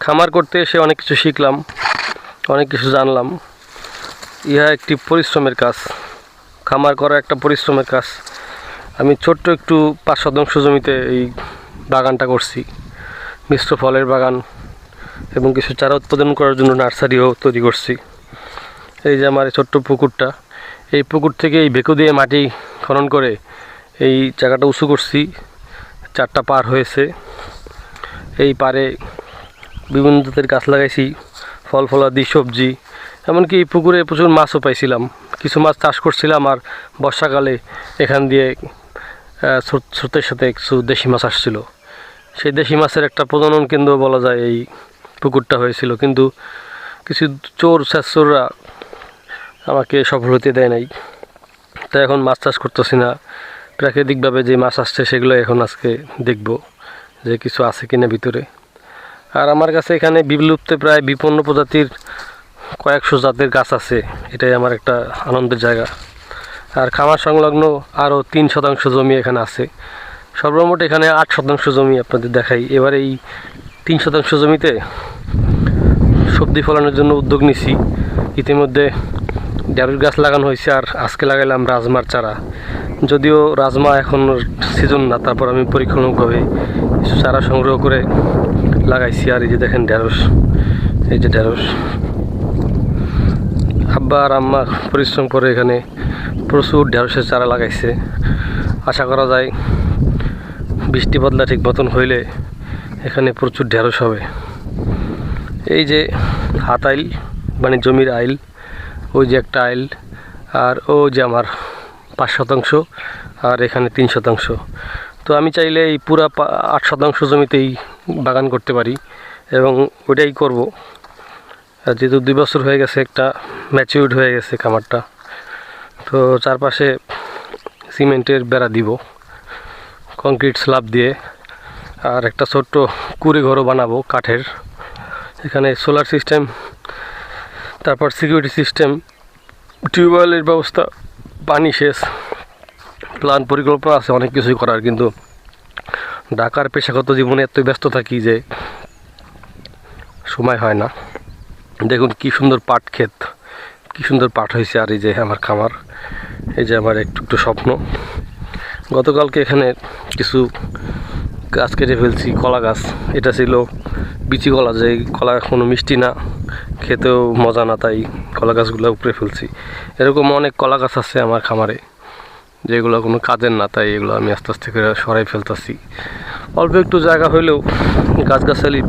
খামার করতে এসে অনেক কিছু শিখলাম, অনেক কিছু জানলাম। ইহা একটি পরিশ্রমের কাজ, খামার করা একটা পরিশ্রমের কাজ। আমি ছোট্ট একটু 5 শতাংশ জমিতে এই বাগানটা করছি, মিশ্র ফলের বাগান, এবং কিছু চারা উৎপাদন করার জন্য নার্সারিও তৈরি করছি। এই যে আমার ছোট্ট পুকুরটা, এই পুকুর থেকে এই ভেকু দিয়ে মাটি খনন করে এই জায়গাটা উঁচু করছি। 4টা পার হয়েছে, এই পারে বিভিন্ন জাতের গাছ লাগাইছি, ফল ফলাদি, সবজি, এমনকি এই পুকুরে প্রচুর মাছও পাইছিলাম। কিছু মাছ চাষ করছিলাম, আর বর্ষাকালে এখান দিয়ে স্রোতের সাথে কিছু দেশি মাছ আসছিল। সেই দেশি মাছের একটা প্রজনন কেন্দ্র বলা যায় এই পুকুরটা হয়েছিল, কিন্তু কিছু চোর স্যাঁচোররা আমাকে সফল হতে দেয় নাই। তাই এখন মাছ চাষ করতেছি না, প্রাকৃতিকভাবে যে মাছ আসছে সেগুলো এখন আজকে দেখব যে কিছু আছে কিনা ভিতরে। আর আমার কাছে এখানে বিলুপ্ত প্রায় বিপন্ন প্রজাতির কয়েকশো জাতের গাছ আছে, এটাই আমার একটা আনন্দের জায়গা। আর খামার সংলগ্ন আরও 3 শতাংশ জমি এখানে আছে। সর্বমোট এখানে 8 শতাংশ জমি আপনাদের দেখাই। এবার এই 3 শতাংশ জমিতে সবজি ফলানোর জন্য উদ্যোগ নিছি। ইতিমধ্যে ঢেঁড়স গাছ লাগানো হয়েছে, আর আজকে লাগাইলাম রাজমার চারা। যদিও রাজমা এখন সিজন না, তারপর আমি পরীক্ষামূলকভাবে কিছু চারা সংগ্রহ করে লাগাইছি। আর এই যে দেখেন ঢেঁড়স, এই যে ঢেঁড়স। আব্বা আর আম্মা পরিশ্রম করে এখানে প্রচুর ঢেঁড়সের চারা লাগাইছে। আশা করা যায় বৃষ্টি বদলা ঠিক মতন হইলে এখানে প্রচুর ঢেঁড়স হবে। এই যে হাত আইল, মানে জমির আইল, ওই যে একটা আইল, আর ও যে আমার 5 শতাংশ, আর এখানে 3 শতাংশ। তো আমি চাইলে এই পুরা 8 শতাংশ জমিতেই বাগান করতে পারি, এবং ওইটাই করব। যেহেতু 2 বছর হয়ে গেছে, একটা ম্যাচিউরড হয়ে গেছে খামারটা, তো চারপাশে সিমেন্টের বেড়া দিব, কংক্রিট স্ল্যাব দিয়ে, আর একটা ছোট্ট কুড়ে ঘরও বানাবো কাঠের। এখানে সোলার সিস্টেম, তারপর সিকিউরিটি সিস্টেম, টিউবওয়েলের ব্যবস্থা, পানি সেচ, প্ল্যান পরিকল্পনা আছে অনেক কিছুই করার, কিন্তু ঢাকার পেশাগত জীবনে এত ব্যস্ত থাকি যে সময় হয় না। দেখুন কি সুন্দর পাট ক্ষেত, কি সুন্দর পাট হয়েছে। আর এই যে আমার খামার, এই যে আমার একটু একটু স্বপ্ন। গতকালকে এখানে কিছু গাছ কেটে ফেলছি, কলা গাছ। এটা ছিল বিচি কলা, যে কলা কোনো মিষ্টি না, খেতেও মজা না, তাই কলা গাছগুলো উপরে ফেলছি। এরকম অনেক কলা গাছ আছে আমার খামারে যেগুলো কোনো কাজের না, তাই এগুলো আমি আস্তে আস্তে করে সরাই ফেলতেছি। অল্প একটু জায়গা হইলেও গাছগাছালি